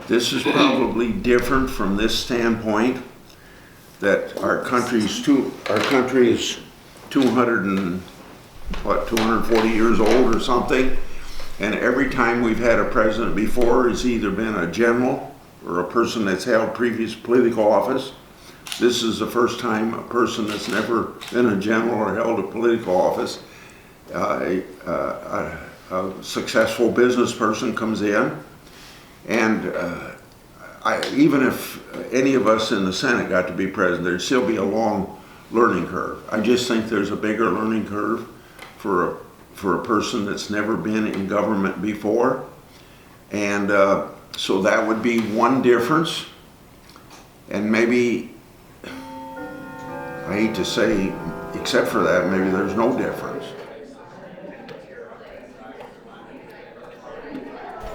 This is probably different from this standpoint that our country is 240 years old or something, and every time we've had a president before, he's either been a general or a person that's held previous political office. This is the first time a person that's never been a general or held a political office, a successful business person comes in, and even if any of us in the Senate got to be president, there'd still be a long learning curve. I just think there's a bigger learning curve for a person that's never been in government before, and so that would be one difference. And maybe, I hate to say, except for that, maybe there's no difference.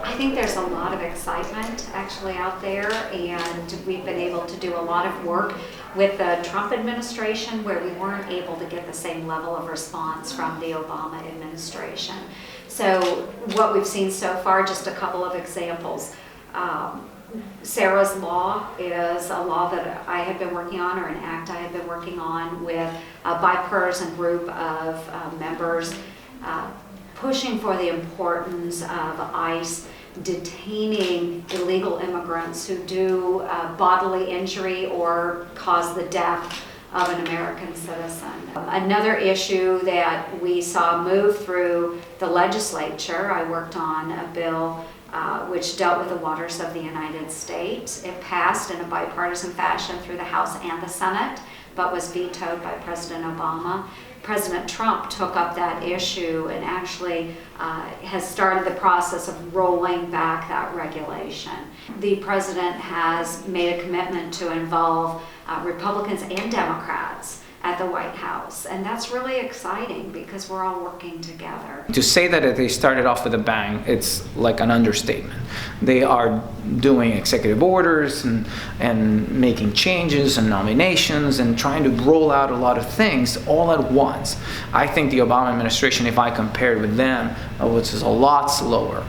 I think there's a lot of excitement actually out there, and we've been able to do a lot of work with the Trump administration where we weren't able to get the same level of response from the Obama administration. So what we've seen so far, just a couple of examples. Sarah's Law is a law that I have been working on, or an act I have been working on with a bipartisan group of members pushing for the importance of ICE detaining illegal immigrants who do bodily injury or cause the death of an American citizen. Another issue that we saw move through the legislature, I worked on a bill which dealt with the waters of the United States. It passed in a bipartisan fashion through the House and the Senate, but was vetoed by President Obama. President Trump took up that issue and actually has started the process of rolling back that regulation. The president has made a commitment to involve Republicans and Democrats at the White House, and that's really exciting because we're all working together. To say that they started off with a bang, it's like an understatement. They are doing executive orders and making changes and nominations and trying to roll out a lot of things all at once. I think the Obama administration, if I compared with them, was a lot slower.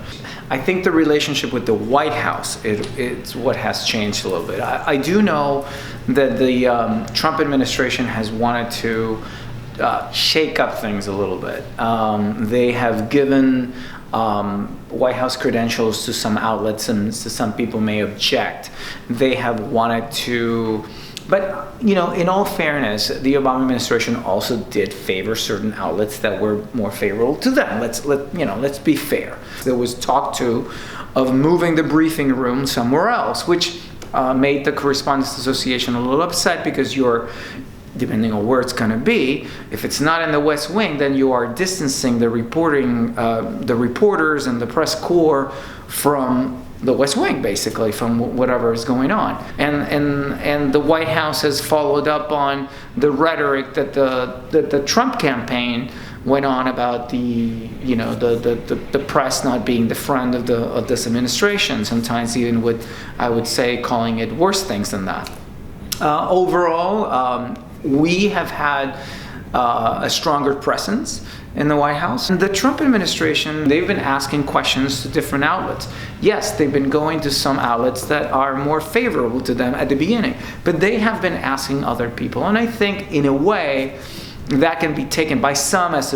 I think the relationship with the White House, it's what has changed a little bit. I do know that the Trump administration has wanted to shake up things a little bit. They have given White House credentials to some outlets, and so some people may object. They have wanted to, but in all fairness, the Obama administration also did favor certain outlets that were more favorable to them. Let's be fair. There was talk too of moving the briefing room somewhere else, which made the Correspondents Association a little upset because depending on where it's going to be, if it's not in the West Wing, then you are distancing the reporters and the press corps from the West Wing, basically, from whatever is going on. And the White House has followed up on the rhetoric that the Trump campaign went on about the press not being the friend of this administration, sometimes even with, I would say, calling it worse things than that. Overall, we have had a stronger presence in the White House. And the Trump administration, they've been asking questions to different outlets. Yes, they've been going to some outlets that are more favorable to them at the beginning, but they have been asking other people. And I think, in a way, that can be taken by some as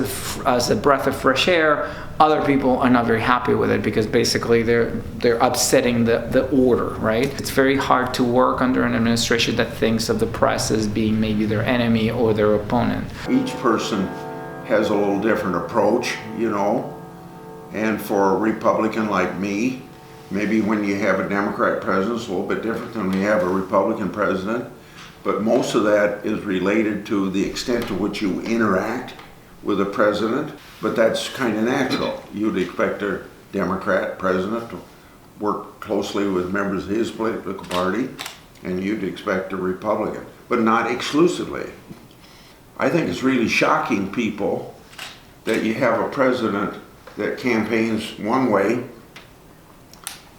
a breath of fresh air. Other people are not very happy with it because basically they're upsetting the order, right? It's very hard to work under an administration that thinks of the press as being maybe their enemy or their opponent. Each person has a little different approach, and for a Republican like me, maybe when you have a Democrat president, it's a little bit different than when you have a Republican president. But most of that is related to the extent to which you interact with a president. But that's kind of natural. You'd expect a Democrat president to work closely with members of his political party, and you'd expect a Republican, but not exclusively. I think it's really shocking people that you have a president that campaigns one way,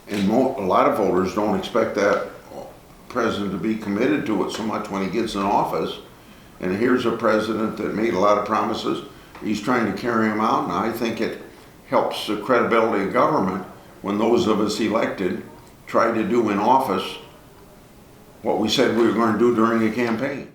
and a lot of voters don't expect that president to be committed to it so much when he gets in office. And here's a president that made a lot of promises. He's trying to carry them out, and I think it helps the credibility of government when those of us elected try to do in office what we said we were going to do during the campaign.